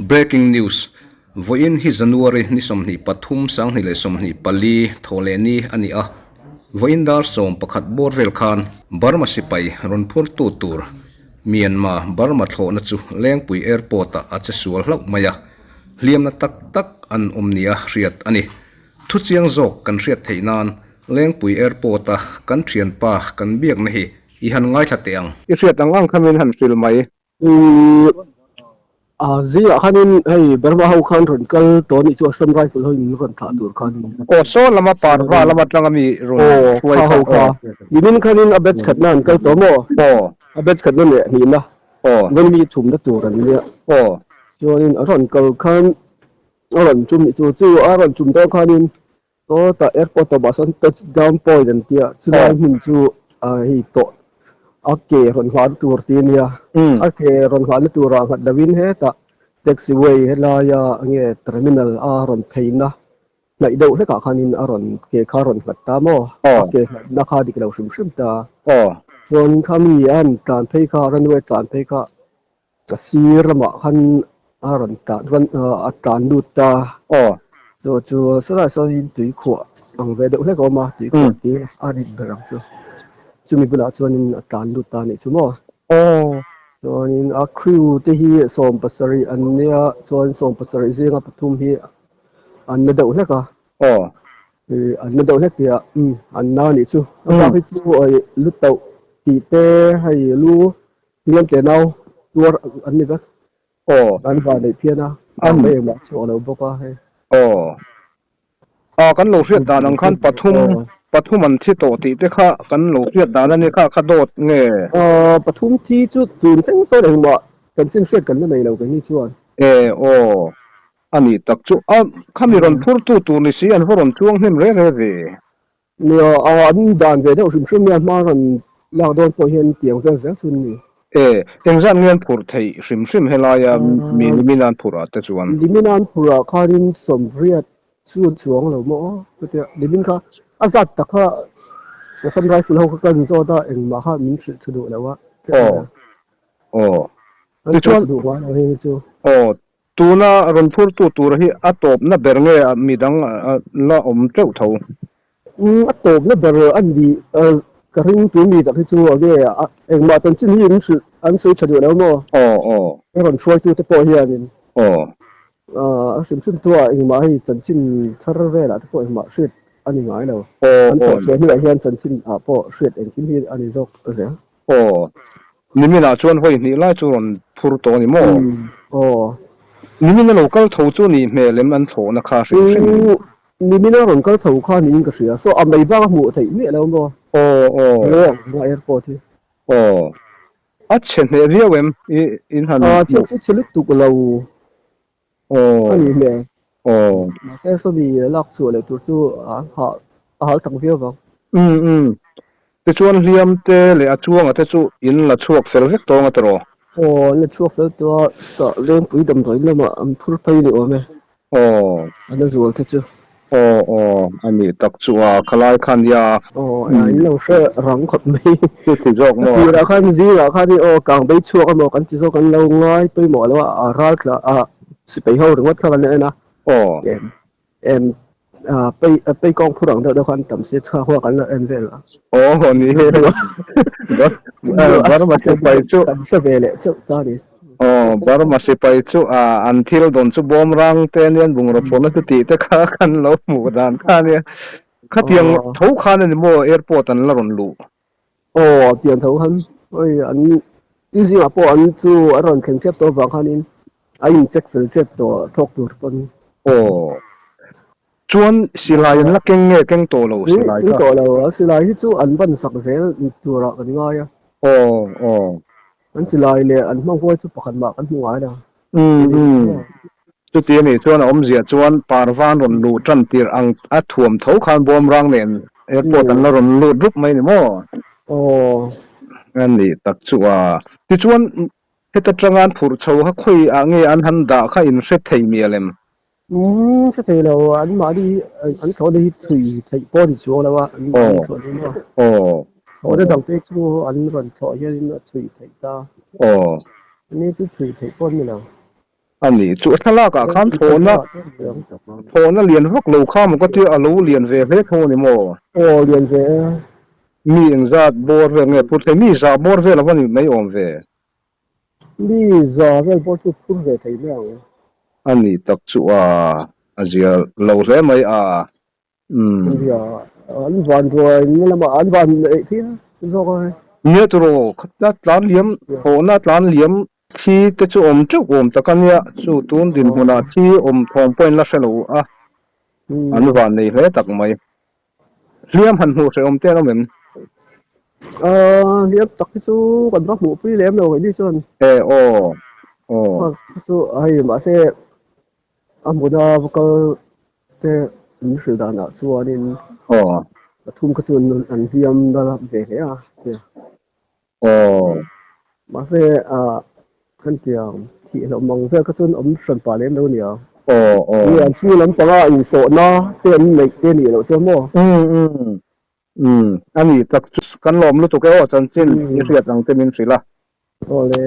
Breaking news. Voin hi January ni somni pathum sang ni le somni pali thole ni ani a. Voin dar som pakhat borvel khan Burma sipai ronphur tu tur Myanmar Burma tho na chu lengpui airport a che sual hlau maya liam na tak tak an omnia riat ani thu chiang jok kan riat theinan lengpui airport a kan thian pa kan biak na hi I han ngai thateang I riat ang khamin han fil mai zia khanin hei Burma ho khan ron kal to ni chu sam rai pul hoin ron tha tur khan o so lama parwa lama tlangami ron suai kha yimin khanin a batch khatnan kal to mo a batch khatnan ne hi na gon mi thum na tur an ne chuanin a ron kal khan a ron chum ni chu a ron chum to khanin to ta airport to basan touchdown point an tia chulai min chu hi to ake ron hlan tur ti nia ake ron hlan tur a khat dawin he ta taxiway hela ya nge terminal a ron theina nai deuh hleka khanin a ron ke kha ron hlat ta mo ake na kha dik lo shim ta ron khami an tlan phei kha runway tlan phei kha sir lama khan a ron ta ron a tlan lut ta chu sala so in tui kho ang ve deuh hleka ma tui kho ti a dik berang chu chumi bula chuanin a tlan lut ta ni chu mo chuanin a crew te hi som pasari an nia chuan som pasari zinga pathum hi an na deuh hleka an na deuh hlek tia an na ni chu a hi chu ai lut tau ti te hai lu niam te nau tur an ni vek an va nei phiana an me ma chu lo boka he kan lo riat dan ang khan pathum an thi to ti te kha kan lo riat dan ani kha dot nge pathum thi chu tun teng to deng ma kan sin set kan nei lo kan ni chuan ani tak chu khami ron phur tu ni si an horon chuang hnem re ve nia an dan ve deuh shim ya ma ron la don po hian tiang vel zel chun ni engzan ngen phur thei hrim helaya mi minan phura te chuan liminan phura kharin som riat chu chuang lo mo te limin kha azat takha sam rai ful ho kha kan zo da eng ma kha min thil chu do lawa ti chuan du wa lo he chu tuna ron phur tu tur hi atop na bernge midang la om teu tho atop na ber an di karing tu mi da chu age eng ma chan chin hi an su chadu lo mo ron try tu te po hianin sim tu eng ma hi chan chin thar ve la te po eng ma shit ani ngai lo an to chwe ni hian chan chin a po shit eng kim hi ani zok ze nimina chuan hoi ni la chu ron phur to ni mo nimina local tho chu ni hmelem an tho na kha hrim nimina ron kal tho kha ni ka sia so am nei ba mu thei me lo mo na airport hi a chen ne riawem in han chen chelu tu ko lo ani me ma se so bi lak chu le tu chu a hal tang vio ba te chuan hliam te le a chuang te chu in la chuak fel vek to nga tro le chuak fel to sa leng pui dam doi lama am phur pai ni o me ana rual te chu ani tak chuwa khalai khan ya ai lo se rang khot mai ti jok mo ti ra khan zi ra khan kang bei chuak mo kan ti zo kan lo ngai pui mo lo a ral tla a si pei ho ringot kha kan na em pei kong phurang da khan tam se cha ho kan la en vel ni Burma se pai chu se vele chu ta ni Burma se pai chu until don chu bom rang te nian bung ro pon tu ti te kha kan lo mu dan kha ne kha tiang tho khan ni mo airport an la ron lu tiang tho han oi an ti zi ma po an chu a ron thleng chep to wang khanin a in check fel chep to thok tur pon chuan silai la keng to lo silai to lo silai hi chu an ban sak zel tura kan nga ya an silai le an mang hoi chu pakhan ma kan ngai da chu ti ni chuan om zia chuan parwan ron lu tran tir ang a thuam tho khan bom rang nen airport an la ron lu rup mai ni mo an ni tak chuwa ti chuan heta trangan phur chho ha khoi ange an han da kha in hret thei mielem sẽ thấy là anh mà đi anh có đi thủy thầy po thì xuống là anh 我的当地住安人头也那吹太大， 哦，你是吹太半的了。อันนี้จุดทลากาขันโทนนะโทนนะเรียนพวกเราข้ามก็ที่อารู้เรียนเวทโทนี่โม โอ้เรียนเว มีอิงซาดบอร์เวเนี่ยพูดถึงมีซาบอร์เวแล้ววันนี้ไม่อมเว มีจอเรื่องพวกทุกพูดเวทเรื่อง อันนี้ตักจุอาเจียเราเสียไม่เดียวอันวันตัวนี่ละมาอันวันไอ้ที่รอ เนี่ยตัวนัดล้านเหลี่ยมโหนัดล้านเหลี่ยมที่จะจุอมจุอมตะกันเนี่ยจุตูนดินหัวหน้าที่อมทองเป็นลักษณะอันวันนี้เลยตักไม่เหลี่ยมหันหัวเสียอมเต้นแล้วเหมือน เลี้ยงตักที่จู่กันรับหมูพี่เลี้ยงเราไว้ที่ส่วน โอ้จู่ไอ้มาเสียอันบุญาก็แต่ไม่สุดานะส่วนนี้ทุ่มก็ส่วนอันเทียมดาราเด็กอ่ะมาเสียขั้นเดียวที่เรามองเสียก็ส่วนสันป่าเลี้ยงเราเนี่ยเนี่ยชื่อนั้นแต่ว่าอินโซนะเต้นไม่เต้นนี่เราเจ้าโม่อันนี้ตักกันลมรู้ตัวแกว่าจันทร์สิ้นยี่สิบตังเต็มสิละโอ้เลย